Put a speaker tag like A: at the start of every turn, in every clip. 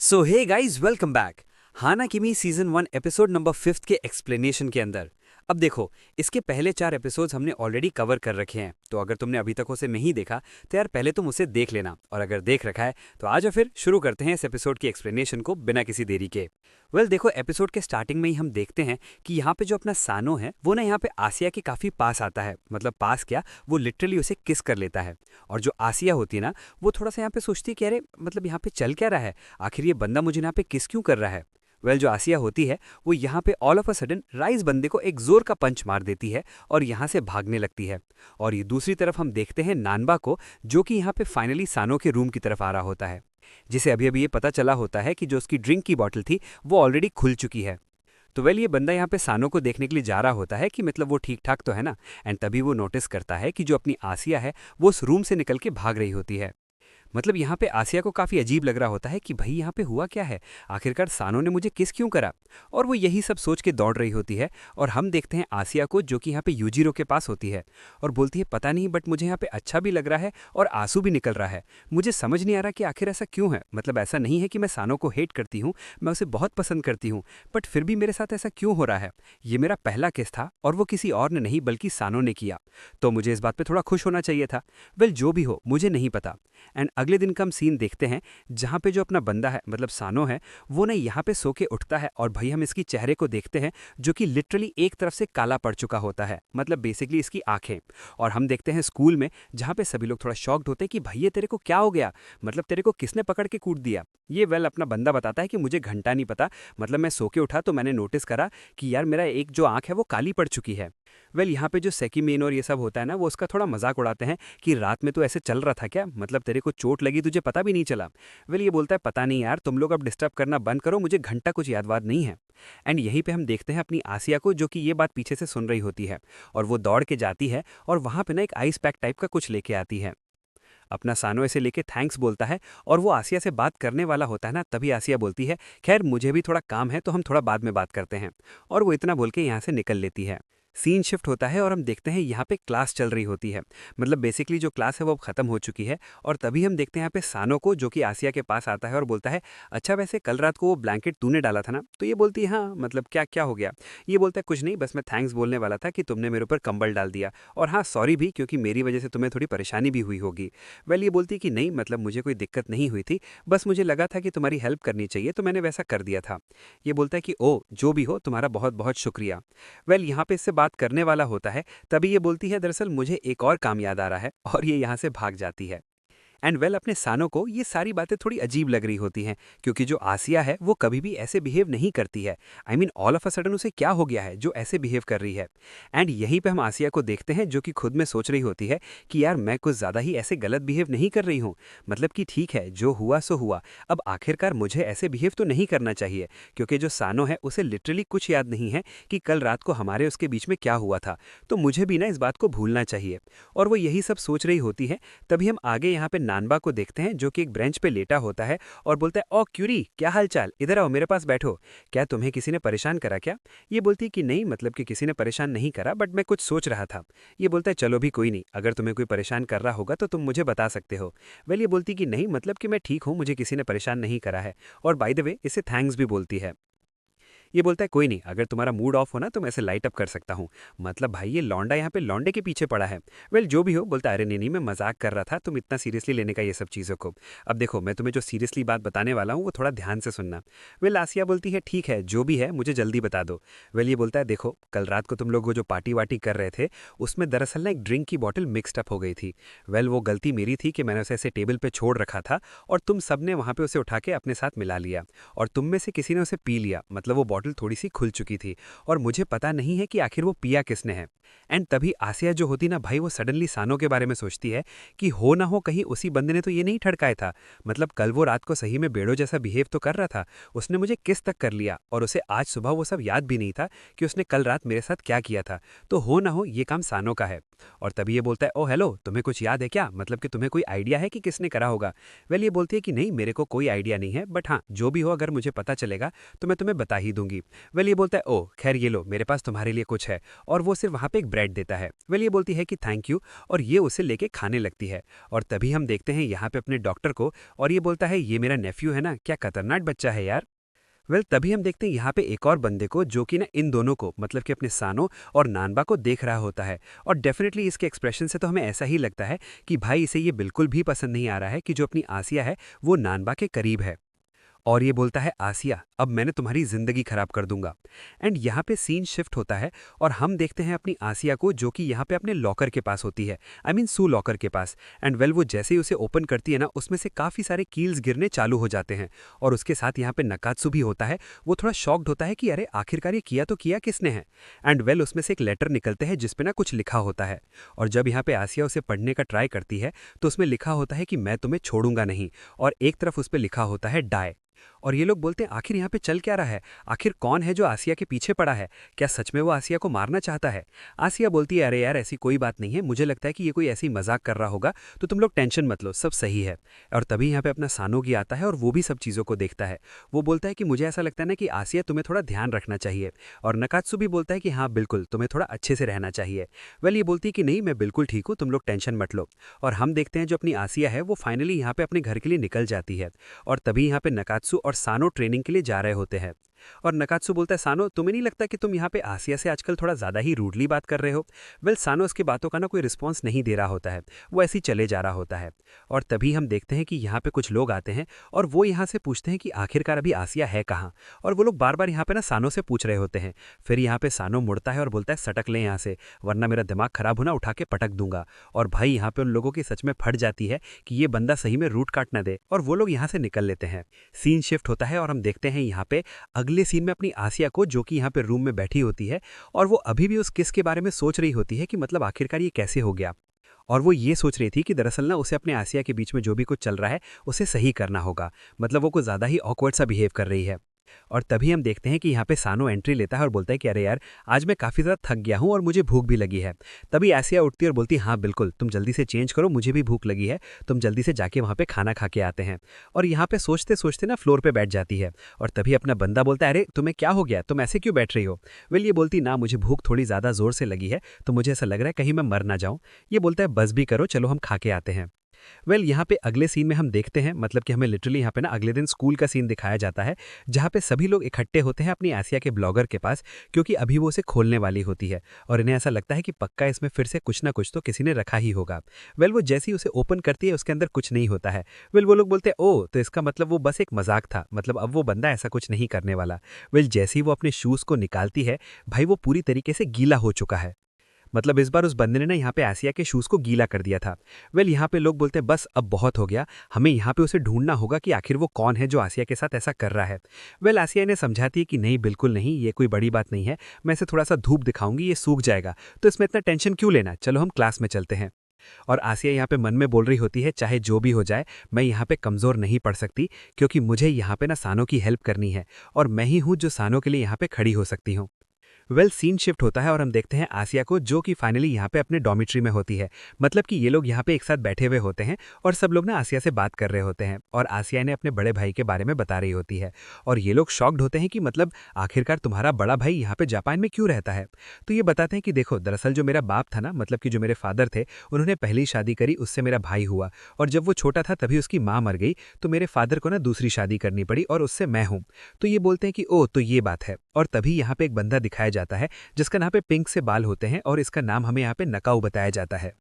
A: सो hey guys, welcome back. हाना किमी season 1 episode number 5 के explanation के अंदर। अब देखो, इसके पहले 4 एपिसोड्स हमने ऑलरेडी कवर कर रखे हैं, तो अगर तुमने अभी तक उसे नहीं देखा तो यार पहले तुम उसे देख लेना, और अगर देख रखा है तो आ जाओ फिर शुरू करते हैं इस एपिसोड की एक्सप्लेनेशन को बिना किसी देरी के। देखो, एपिसोड के स्टार्टिंग में ही हम देखते हैं कि यहाँ पे जो अपना सानो है वो ना यहाँ पे आसिया के काफ़ी पास आता है। मतलब पास क्या, वो लिटरली उसे किस कर लेता है। और जो आसिया होती है ना, वो थोड़ा सा यहाँ पे सोचती है कि अरे मतलब यहाँ पे चल क्या रहा है, आखिर ये बंदा मुझे यहाँ पे किस क्यों कर रहा है। जो आसिया होती है वो यहाँ पे all of a sudden rice बंदे को एक जोर का पंच मार देती है और यहाँ से भागने लगती है। और ये दूसरी तरफ हम देखते हैं नानबा को, जो कि यहाँ पे फाइनली सानो के रूम की तरफ आ रहा होता है, जिसे अभी अभी ये पता चला होता है कि जो उसकी ड्रिंक की बॉटल थी वो ऑलरेडी खुल चुकी है। तो ये बंदा यहाँ पे सानो को देखने के लिए जा रहा होता है कि मतलब वो ठीक ठाक तो है ना। एंड तभी वो नोटिस करता है कि जो अपनी आसिया है वो उस रूम से निकल के भाग रही होती है। मतलब यहाँ पे आसिया को काफ़ी अजीब लग रहा होता है कि भाई यहाँ पे हुआ क्या है, आखिरकार सानो ने मुझे किस क्यों करा। और वो यही सब सोच के दौड़ रही होती है। और हम देखते हैं आसिया को, जो कि यहाँ पे यूजीरो के पास होती है और बोलती है पता नहीं बट मुझे यहाँ पे अच्छा भी लग रहा है और आंसू भी निकल रहा है। मुझे समझ नहीं आ रहा कि आखिर ऐसा क्यों है। मतलब ऐसा नहीं है कि मैं सानो को हेट करती हूँ, मैं उसे बहुत पसंद करती हूँ, बट फिर भी मेरे साथ ऐसा क्यों हो रहा है। ये मेरा पहला केस था और वो किसी और ने नहीं बल्कि सानो ने किया, तो मुझे इस बात पर थोड़ा खुश होना चाहिए था। जो भी हो मुझे नहीं पता। एंड अगले दिन का हम सीन देखते हैं जहाँ पे जो अपना बंदा है मतलब सानो है, वो ना यहाँ पे सो के उठता है और भाई हम इसकी चेहरे को देखते हैं जो कि लिटरली एक तरफ से काला पड़ चुका होता है, मतलब बेसिकली इसकी आंखें। और हम देखते हैं स्कूल में जहाँ पे सभी लोग थोड़ा शॉक्ड होते हैं कि भैया तेरे को क्या हो गया, मतलब तेरे को किसने पकड़ के कूट दिया। ये अपना बंदा बताता है कि मुझे घंटा नहीं पता, मतलब मैं सो के उठा तो मैंने नोटिस करा कि यार मेरा एक जो आंख है वो काली पड़ चुकी है। यहाँ पे जो सेकी मेन और ये सब होता है ना, वो उसका थोड़ा मजाक उड़ाते हैं कि रात में तो ऐसे चल रहा था क्या, मतलब तेरे को चोट लगी तुझे पता भी नहीं चला। ये बोलता है पता नहीं यार, तुम लोग अब डिस्टर्ब करना बंद करो, मुझे घंटा कुछ याद वाद नहीं है। एंड यहीं पे हम देखते हैं अपनी आसिया को, जो कि ये बात पीछे से सुन रही होती है और वो दौड़ के जाती है और वहां पे ना एक आइस पैक टाइप का कुछ लेके आती है। अपना सानो इसे लेके थैंक्स बोलता है और वो आसिया से बात करने वाला होता है ना, तभी आसिया बोलती है खैर मुझे भी थोड़ा काम है तो हम थोड़ा बाद में बात करते हैं। और वो इतना बोल के यहाँ से निकल लेती है। सीन शिफ्ट होता है और हम देखते हैं यहाँ पे क्लास चल रही होती है। मतलब बेसिकली जो क्लास है वो अब खत्म हो चुकी है। और तभी हम देखते हैं यहाँ पे सानो को, जो कि आसिया के पास आता है और बोलता है अच्छा वैसे कल रात को वो ब्लैंकेट तूने डाला था ना। तो ये बोलती है हाँ, मतलब क्या क्या हो गया। ये बोलता है कुछ नहीं, बस मैं थैंक्स बोलने वाला था कि तुमने मेरे ऊपर कंबल डाल दिया, और हाँ सॉरी भी क्योंकि मेरी वजह से तुम्हें थोड़ी परेशानी भी हुई होगी। ये बोलती है कि नहीं, मतलब मुझे कोई दिक्कत नहीं हुई थी, बस मुझे लगा था कि तुम्हारी हेल्प करनी चाहिए तो मैंने वैसा कर दिया था। ये बोलता है कि ओ जो भी हो तुम्हारा बहुत बहुत शुक्रिया। यहाँ पे इससे बात करने वाला होता है, तभी ये बोलती है दरअसल मुझे एक और काम याद आ रहा है, और ये यहाँ से भाग जाती है। एंड अपने सानो को ये सारी बातें थोड़ी अजीब लग रही होती हैं, क्योंकि जो आसिया है वो कभी भी ऐसे बिहेव नहीं करती है। I mean all of a sudden उसे क्या हो गया है जो ऐसे बिहेव कर रही है। एंड यहीं पे हम आसिया को देखते हैं जो कि खुद में सोच रही होती है कि यार मैं कुछ ज़्यादा ही ऐसे गलत बिहेव नहीं कर रही हूँ। मतलब कि ठीक है जो हुआ सो हुआ, अब आखिरकार मुझे ऐसे बिहेव तो नहीं करना चाहिए, क्योंकि जो सानो है उसे लिटरली कुछ याद नहीं है कि कल रात को हमारे उसके बीच में क्या हुआ था। तो मुझे भी ना इस बात को भूलना चाहिए। और वो यही सब सोच रही होती है। तभी हम आगे यहाँ पे नानबा को देखते हैं जो कि एक ब्रेंच पे लेटा होता है और बोलता है ओ क्यूरी क्या हाल चाल, इधर आओ मेरे पास बैठो, क्या तुम्हें किसी ने परेशान करा क्या। ये बोलती है कि नहीं, मतलब कि किसी ने परेशान नहीं करा, बट मैं कुछ सोच रहा था। ये बोलता है चलो भी कोई नहीं, अगर तुम्हें कोई परेशान कर रहा होगा तो तुम मुझे बता सकते हो। ये बोलती है कि नहीं, मतलब कि मैं ठीक हूँ, मुझे किसी ने परेशान नहीं करा है। और बाय द वे इसे थैंक्स भी बोलती है। ये बोलता है कोई नहीं, अगर तुम्हारा मूड ऑफ हो ना तो मैं इसे लाइट अप कर सकता हूँ। मतलब भाई ये लौंडा यहाँ पे लौंडे के पीछे पड़ा है। जो भी हो, बोलता है अरे नहीं नहीं मैं मजाक कर रहा था, तुम इतना सीरियसली लेने का ये सब चीज़ों को। अब देखो मैं तुम्हें जो सीरियसली बात बताने वाला हूँ वो थोड़ा ध्यान से सुनना। आसिया बोलती है ठीक है जो भी है मुझे जल्दी बता दो। ये बोलता है देखो कल रात को तुम लोग वो जो पार्टी वार्टी कर रहे थे उसमें दरअसल ना एक ड्रिंक की बॉटल मिक्सड अप हो गई थी। वो गलती मेरी थी कि मैंने उसे ऐसे टेबल पे छोड़ रखा था और तुम सब ने वहाँ पे उसे उठा के अपने साथ मिला लिया, और तुम में से किसी ने उसे पी लिया। मतलब वो बॉटल थोड़ी सी खुल चुकी थी और मुझे पता नहीं है कि आखिर वो पिया किसने है। एंड तभी आसिया जो होती ना भाई, वो सडनली सानो के बारे में सोचती है कि हो ना हो कहीं उसी बंदे ने तो ये नहीं ठड़काया था। मतलब कल वो रात को सही में बेड़ो जैसा बिहेव तो कर रहा था, उसने मुझे किस तक कर लिया और उसे आज सुबह वो सब याद भी नहीं था कि उसने कल रात मेरे साथ क्या किया था। तो हो ना हो ये काम सानो का है। और तभी ये बोलता है, ओ हेलो, तुम्हें कुछ याद है क्या, मतलब कि तुम्हें कोई आइडिया है कि किसने करा होगा। वेल ये बोलती है कि नहीं, मेरे को कोई आइडिया नहीं है, बट हाँ जो भी हो अगर मुझे पता चलेगा तो मैं तुम्हें बता ही दूंगी। वेल ये बोलता है, ओ खैर ये लो, मेरे पास तुम्हारे लिए कुछ है। और वो सिर्फ वहाँ पे एक ब्रेड देता है। वेल ये बोलती है कि थैंक यू, और ये उसे लेके खाने लगती है। और तभी हम देखते हैं यहाँ पे अपने डॉक्टर को, और ये बोलता है, ये मेरा नेफ्यू है ना, क्या खतरनाक बच्चा है यार। वेल तभी हम देखते हैं यहाँ पे एक और बंदे को, जो कि ना इन दोनों को, मतलब कि अपने सानो और नानबा को देख रहा होता है। और डेफिनेटली इसके एक्सप्रेशन से तो हमें ऐसा ही लगता है कि भाई इसे ये बिल्कुल भी पसंद नहीं आ रहा है कि जो अपनी आसिया है वो नानबा के करीब है। और ये बोलता है, आसिया अब मैंने तुम्हारी जिंदगी खराब कर दूंगा। एंड यहाँ पे सीन शिफ्ट होता है और हम देखते हैं अपनी आसिया को, जो कि यहाँ पे अपने लॉकर के पास होती है, आई मीन सू लॉकर के पास। एंड वेल वो जैसे ही उसे ओपन करती है ना, उसमें से काफ़ी सारे कील्स गिरने चालू हो जाते हैं। और उसके साथ यहाँ पे नकात्सु भी होता है। वो थोड़ा शॉक्ड होता है कि अरे आखिरकार ये किया तो किया किसने है। एंड वेल उसमें से एक लेटर निकलते हैं जिसपे ना कुछ लिखा होता है। और जब यहाँ पे आसिया उसे पढ़ने का ट्राई करती है तो उसमें लिखा होता है कि मैं तुम्हें छोड़ूंगा नहीं, और एक तरफ उस पर लिखा होता है डाई। और ये लोग बोलते हैं, आखिर यहाँ पे चल क्या रहा है, आखिर कौन है जो आसिया के पीछे पड़ा है, क्या सच में वो आसिया को मारना चाहता है। आसिया बोलती है, अरे यार ऐसी कोई बात नहीं है, मुझे लगता है कि ये कोई ऐसी मजाक कर रहा होगा, तो तुम लोग टेंशन मत लो, सब सही है। और तभी यहाँ पे अपना सानोगी आता है और वो भी सब चीज़ों को देखता है। वो बोलता है कि मुझे ऐसा लगता है ना कि आसिया तुम्हें थोड़ा ध्यान रखना चाहिए। और नकात्सु भी बोलता है कि हाँ बिल्कुल, तुम्हें थोड़ा अच्छे से रहना चाहिए। वेल ये बोलती है कि नहीं मैं बिल्कुल ठीक हूँ, तुम लोग टेंशन मत लो। और हम देखते हैं जो अपनी आसिया है वो फाइनली यहाँ पे अपने घर के लिए निकल जाती है। और तभी यहाँ पे नकात्सु और सानो ट्रेनिंग के लिए जा रहे होते हैं। और नकात्सु बोलता है, सानो तुम्हें नहीं लगता कि तुम यहाँ पे आसिया से आजकल थोड़ा ज़्यादा ही रूडली बात कर रहे हो। वेल सानो इसकी बातों का ना कोई रिस्पॉन्स नहीं दे रहा होता है, वो ऐसे ही चले जा रहा होता है। और तभी हम देखते हैं कि यहाँ पे कुछ लोग आते हैं और वो यहाँ से पूछते हैं कि आखिरकार अभी आसिया है कहाँ। और वो लोग बार बार यहाँ पे ना सानो से पूछ रहे होते हैं। फिर यहाँ पे सानो मुड़ता है और बोलता है, सटक ले यहाँ से, वरना मेरा दिमाग खराब होना, उठा के पटक दूंगा। और भाई यहाँ पे उन लोगों की सच में फट जाती है कि ये बंदा सही में रूट काट न दे, और वो लोग यहाँ से निकल लेते हैं। सीन शिफ्ट होता है और हम देखते हैं यहाँ पे अगले सीन में अपनी आसिया को, जो कि यहाँ पे रूम में बैठी होती है, और वो अभी भी उस किस के बारे में सोच रही होती है कि मतलब आखिरकार ये कैसे हो गया। और वो ये सोच रही थी कि दरअसल ना उसे अपने आसिया के बीच में जो भी कुछ चल रहा है उसे सही करना होगा, मतलब वो कुछ ज़्यादा ही ऑकवर्ड सा बिहेव कर रही है। और तभी हम देखते हैं कि यहाँ पे सानो एंट्री लेता है और बोलता है कि अरे यार आज मैं काफ़ी ज़्यादा थक गया हूँ और मुझे भूख भी लगी है। तभी आसिया उठती है और बोलती है, हाँ बिल्कुल, तुम जल्दी से चेंज करो, मुझे भी भूख लगी है, तुम जल्दी से जाके वहाँ पे खाना खा के आते हैं। और यहाँ पे सोचते सोचते ना फ्लोर पे बैठ जाती है। और तभी अपना बंदा बोलता है, अरे तुम्हें क्या हो गया, तुम ऐसे क्यों बैठ रही हो। वेल ये बोलती ना, मुझे भूख थोड़ी ज़्यादा ज़ोर से लगी है, तो मुझे ऐसा लग रहा है कहीं मैं मर ना जाऊँ। ये बोलता है, बस भी करो, चलो हम खा के आते हैं। वेल यहाँ पे अगले सीन में हम देखते हैं, मतलब कि हमें लिटरली यहाँ पे ना अगले दिन स्कूल का सीन दिखाया जाता है, जहाँ पे सभी लोग इकट्ठे होते हैं अपनी आसिया के ब्लॉगर के पास, क्योंकि अभी वो उसे खोलने वाली होती है। और इन्हें ऐसा लगता है कि पक्का इसमें फिर से कुछ ना कुछ तो किसी ने रखा ही होगा। वेल वो जैसे ही उसे ओपन करती है उसके अंदर कुछ नहीं होता है। वेल वो लोग बोलते हैं, ओ तो इसका मतलब वो बस एक मजाक था, मतलब अब वो बंदा ऐसा कुछ नहीं करने वाला। वेल जैसे ही वो अपने शूज़ को निकालती है, भाई वो पूरी तरीके से गीला हो चुका है। मतलब इस बार उस बंदे ने ना यहाँ पे आसिया के शूज़ को गीला कर दिया था। वेल यहाँ पे लोग बोलते हैं, बस अब बहुत हो गया, हमें यहाँ पे उसे ढूंढना होगा कि आखिर वो कौन है जो आसिया के साथ ऐसा कर रहा है। वेल आसिया इन्हें समझाती है कि नहीं बिल्कुल नहीं, ये कोई बड़ी बात नहीं है, मैं इसे थोड़ा सा धूप दिखाऊंगी, ये सूख जाएगा, तो इसमें इतना टेंशन क्यों लेना, चलो हम क्लास में चलते हैं। और आसिया यहाँ पे मन में बोल रही होती है, चाहे जो भी हो जाए मैं यहाँ पे कमज़ोर नहीं पड़ सकती, क्योंकि मुझे यहाँ पे ना सानो की हेल्प करनी है, और मैं ही हूँ जो सानो के लिए यहाँ पे खड़ी हो सकती हूँ। वेल सीन शिफ्ट होता है और हम देखते हैं आसिया को, जो कि फाइनली यहाँ पे अपने डॉमिट्री में होती है। मतलब कि ये लोग यहाँ पे एक साथ बैठे हुए होते हैं और सब लोग ना आसिया से बात कर रहे होते हैं, और आसिया ने अपने बड़े भाई के बारे में बता रही होती है। और ये लोग शॉक्ड होते हैं कि मतलब आखिरकार तुम्हारा बड़ा भाई यहाँ पे जापान में क्यों रहता है। तो ये बताते हैं कि देखो दरअसल जो मेरा बाप था ना, मतलब कि जो मेरे फादर थे, उन्होंने पहली शादी करी, उससे मेरा भाई हुआ, और जब वो छोटा था तभी उसकी माँ मर गई, तो मेरे फादर को ना दूसरी शादी करनी पड़ी, और उससे मैं हूँ। तो ये बोलते हैं कि ओ तो ये बात है। और तभी यहाँ पे एक बंदा दिखाया जाता है जिसका यहाँ पे पिंक से बाल होते हैं, और इसका नाम हमें यहाँ पे नकाऊ बताया जाता है।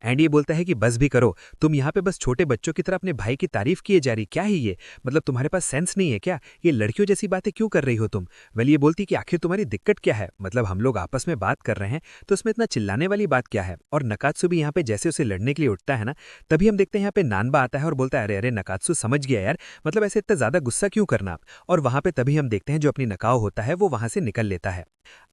A: एंड ये बोलता है कि बस भी करो, तुम यहाँ पे बस छोटे बच्चों की तरह अपने भाई की तारीफ किए जा रही, क्या है ये, मतलब तुम्हारे पास सेंस नहीं है क्या, ये लड़कियों जैसी बातें क्यों कर रही हो तुम। वेल ये बोलती कि आखिर तुम्हारी दिक्कत क्या है, मतलब हम लोग आपस में बात कर रहे हैं तो उसमें इतना चिल्लाने वाली बात क्या है। और नकात्सु भी यहाँ पे जैसे उसे लड़ने के लिए उठता है ना, तभी हम देखते हैं यहाँ पे नानबा आता है और बोलता है, अरे अरे नकात्सु समझ गया यार, मतलब ऐसे इतना ज्यादा गुस्सा क्यों करना। और वहां पे तभी हम देखते हैं जो अपनी नकाऊ होता है वो वहां से निकल लेता है।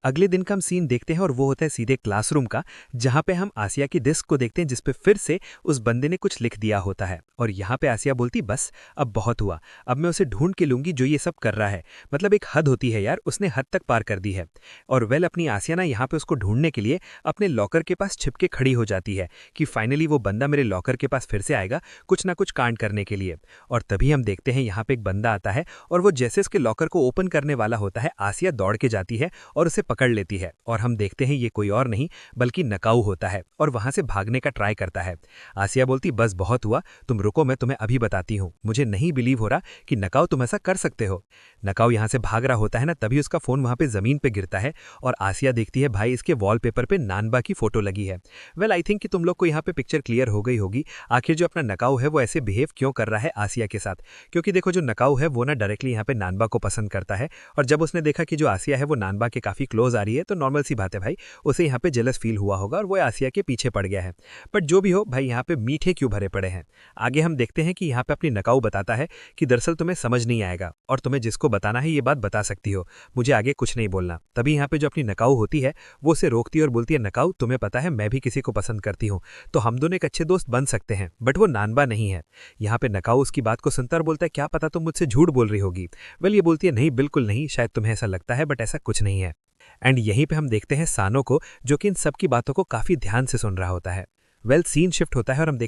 A: अगले दिन का हम सीन देखते हैं और वो होता है सीधे क्लासरूम का, जहां पे हम आसिया की डिस्क को देखते
B: देखते हैं जिसपे फिर से उस बंदे ने कुछ लिख दिया होता है। और यहाँ पे आसिया बोलती बस अब बहुत हुआ, अब मैं उसे ढूंढ के लूंगी जो ये सब कर रहा है। मतलब एक हद होती है यार, उसने हद तक पार कर दी है। और वेल अपनी आसिया ना यहाँ पे उसको ढूंढने के लिए अपने लॉकर के पास छिपके खड़ी हो जाती है कि फाइनली वो बंदा मेरे लॉकर के पास फिर से आएगा कुछ ना कुछ कांड करने के लिए। और तभी हम देखते हैं यहाँ पे एक बंदा आता है और वो जैसे उसके लॉकर को ओपन करने वाला होता है, आसिया दौड़ के जाती है और उसे पकड़ लेती है। और हम देखते हैं ये कोई और नहीं बल्कि नकाऊ होता है और वहां से भागने का ट्राई करता है। आसिया बोलती बस बहुत हुआ, तुम रुको, मैं तुम्हें अभी बताती हूँ। मुझे नहीं बिलीव हो रहा कि नकाऊ तुम ऐसा कर सकते हो। नकाऊ यहाँ से भाग रहा होता है ना, तभी उसका फोन वहां पे जमीन पे गिरता है और आसिया देखती है भाई इसके वॉलपेपर पे नानबा की फोटो लगी है। वेल आई थिंक कि तुम लोग को यहाँ पे पिक्चर क्लियर हो गई होगी आखिर जो अपना नकाऊ है वो ऐसे बिहेव क्यों कर रहा है आसिया के साथ। क्योंकि देखो जो नकाऊ है वो ना डायरेक्टली यहाँ पे नानबा को पसंद करता है और जब उसने देखा कि जो आसिया है वो नानबा के काफी क्लोज आ रही है तो नॉर्मल सी बात है भाई, उसे यहाँ पे जेलस फील हुआ होगा और वो आसिया के पीछे पड़ गया है। बट जो भी हो भाई, यहाँ पे मीठे क्यों भरे पड़े हैं। आगे हम देखते हैं कि यहाँ पे अपनी नकाऊ बताता है कि दरअसल तुम्हें समझ नहीं आएगा और तुम्हें जिसको बताना है ये बात बता सकती हो, मुझे आगे कुछ नहीं बोलना। तभी यहाँ पे जो अपनी नकाऊ होती है वो उसे रोकती है और बोलती है नकाऊ तुम्हें पता है मैं भी किसी को पसंद करती हूँ, तो हम दोनों एक अच्छे दोस्त बन सकते हैं, बट वो नानबा नहीं है। यहाँ पे नकाऊ उसकी बात को सुनता और बोलता है क्या पता तुम मुझसे झूठ बोल रही होगी। वेल ये बोलती है नहीं बिल्कुल नहीं, शायद तुम्हें ऐसा लगता है बट ऐसा कुछ नहीं है। एंड यहीं पे हम देखते हैं सानो को जो कि इन सब की बातों को काफी ध्यान से सुन रहा होता है। वेल सीन शिफ्ट होता है और हम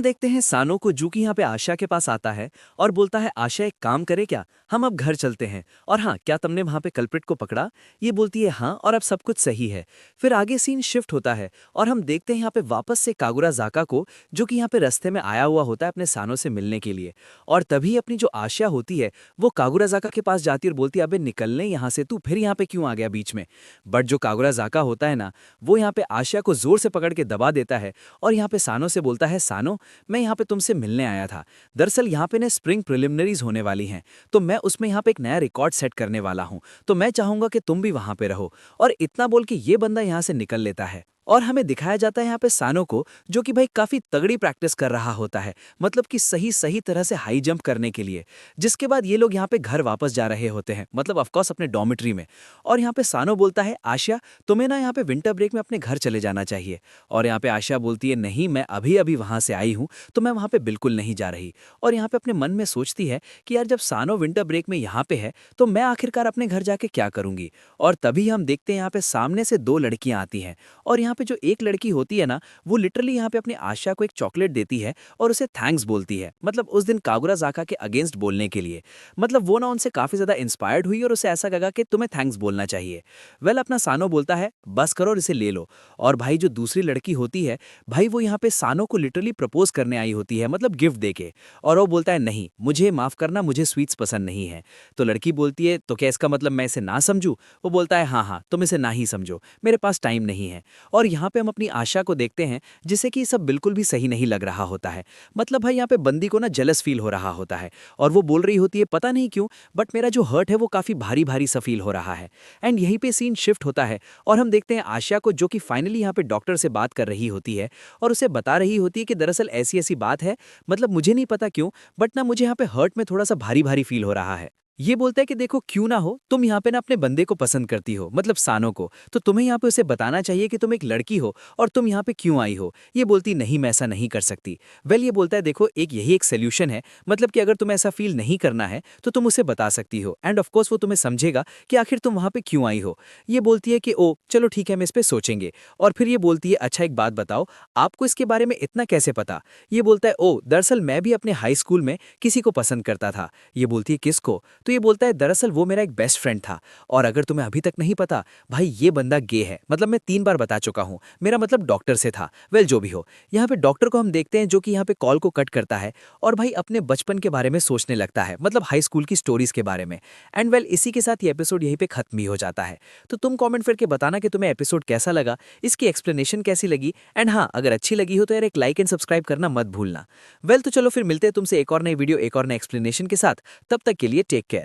B: देखते हैं
C: सानो को जो कि यहाँ पे आशा के पास आता है और बोलता है आशा एक काम करे क्या, हम अब घर चलते हैं, और हाँ क्या तुमने वहाँ पे कल्प्रिट को पकड़ा। ये बोलती है हाँ और अब सब कुछ सही है। फिर आगे सीन शिफ्ट होता है और हम देखते हैं यहाँ पे वापस से कागुराज़ाका को जो कि यहाँ पे रास्ते में आया हुआ होता है अपने सानो से मिलने के लिए। और तभी अपनी जो आशा होती है वो कागुराज़ाका के पास जाती है और बोलती है अबे निकलने यहाँ से, तू फिर यहाँ पे क्यों आ गया बीच में। बट जो कागुराज़ाका होता है ना वो यहाँ पे आशा को जोर से पकड़ के दबा देता है और यहाँ पे सानो से बोलता है सानो मैं यहाँ पे तुमसे मिलने आया था। दरअसल यहाँ पे ना स्प्रिंग प्रिलिमिनरीज होने वाली हैं, तो मैं उसमें यहाँ पे एक नया रिकॉर्ड सेट करने वाला हूँ, तो मैं चाहूंगा कि तुम भी वहां पे रहो। और इतना बोल के ये बंदा यहाँ से निकल लेता है और हमें दिखाया जाता है यहाँ पे सानो को जो कि भाई काफी तगड़ी प्रैक्टिस कर रहा होता है, मतलब कि सही सही तरह से हाई जंप करने के लिए। जिसके बाद ये लोग यहाँ पे घर वापस जा रहे होते हैं, मतलब ऑफकोर्स अपने डॉर्मेट्री में। और यहाँ पे सानो बोलता है आशा तुम्हें ना यहाँ पे विंटर ब्रेक में अपने घर चले जाना चाहिए। और यहाँ पे आशा बोलती है नहीं मैं अभी अभी वहां से आई हूँ, तो मैं वहां पे बिल्कुल नहीं जा रही। और यहाँ पे अपने मन में सोचती है कि यार जब सानो विंटर ब्रेक में यहाँ पे है तो मैं आखिरकार अपने घर जाके क्या करूंगी। और तभी हम देखते हैं यहाँ पे सामने से दो लड़कियां आती हैं और यहाँ पे जो एक लड़की होती है ना वो लिटरली यहाँ पे अपनी आशा को एक चॉकलेट देती है और उसे थैंक्स बोलती है, मतलब उस दिन कागुराज़ाका के अगेंस्ट बोलने के लिए। मतलब वो ना उनसे काफी ज्यादा इंस्पायर्ड हुई और उसे ऐसा लगा कि तुम्हें थैंक्स बोलना चाहिए। वेल अपना सानो बोलता है बस करो और इसे ले लो। और भाई जो दूसरी लड़की होती है भाई वो यहाँ पे सानो को लिटरली प्रपोज करने आई होती है, मतलब गिफ्ट देके। और वो बोलता है नहीं मुझे माफ करना, मुझे स्वीट्स पसंद नहीं है। तो लड़की बोलती है तो क्या इसका मतलब मैं इसे ना समझूं। वो बोलता है हाँ हाँ तुम इसे ना ही समझो, मेरे पास टाइम नहीं है। और यहाँ पे हम अपनी आशा को देखते हैं जिसे कि सब बिल्कुल भी सही नहीं लग रहा होता है। मतलब भाई यहाँ पे बंदी को ना जेलस फील हो रहा होता है और वो बोल रही होती है पता नहीं क्यों बट मेरा जो हर्ट है वो काफी भारी भारी सा फील हो रहा है। एंड यहीं पे सीन शिफ्ट होता है और हम देखते हैं आशा को जो कि फाइनली यहाँ पे डॉक्टर से बात कर रही होती है और उसे बता रही होती है कि दरअसल ऐसी ऐसी बात है, मतलब मुझे नहीं पता क्यों बट ना मुझे यहाँ पे हर्ट में थोड़ा सा भारी भारी फील हो रहा है। ये बोलता है कि देखो क्यों ना हो तुम यहाँ पे ना अपने बंदे को पसंद करती हो, मतलब सानो को, तो तुम्हें यहाँ पे उसे बताना चाहिए कि तुम एक लड़की हो और तुम यहाँ पे क्यों आई हो। ये बोलती नहीं मैं ऐसा नहीं कर सकती। वेल ये बोलता है देखो एक यही एक सोल्यूशन है, मतलब कि अगर तुम्हें ऐसा फील नहीं करना है तो तुम उसे बता सकती हो एंड ऑफकोर्स वो तुम्हें समझेगा कि आखिर तुम वहाँ पे क्यों आई हो। ये बोलती है कि ओ चलो ठीक है हम इस पे सोचेंगे। और फिर ये बोलती है अच्छा एक बात बताओ आपको इसके बारे में इतना कैसे पता। ये बोलता है ओ दरअसल मैं भी अपने हाई स्कूल में किसी को पसंद करता था। ये बोलती है किसको। तो ये बोलता है दरअसल वो मेरा एक बेस्ट फ्रेंड था। और अगर तुम्हें अभी तक नहीं पता भाई ये बंदा गे है, मतलब मैं 3 बार बता चुका हूं, मेरा मतलब डॉक्टर से था। वेल जो भी हो यहाँ पे डॉक्टर को हम देखते हैं जो कि यहाँ पे कॉल को कट करता है और भाई अपने बचपन के बारे में सोचने लगता है, मतलब हाई स्कूल की स्टोरीज के बारे में। एंड वेल इसी के साथ ये एपिसोड यहीं पे खत्म भी हो जाता है। तो तुम कॉमेंट करके बताना कि तुम्हें एपिसोड कैसा लगा, इसकी एक्सप्लेनेशन कैसी लगी। एंड हाँ अगर अच्छी लगी हो तो यार एक लाइक एंड सब्सक्राइब करना मत भूलना। वेल तो चलो फिर मिलते हैं तुमसे एक और नई वीडियो एक और नए एक्सप्लेनेशन के साथ। तब तक के लिए टेक केयर।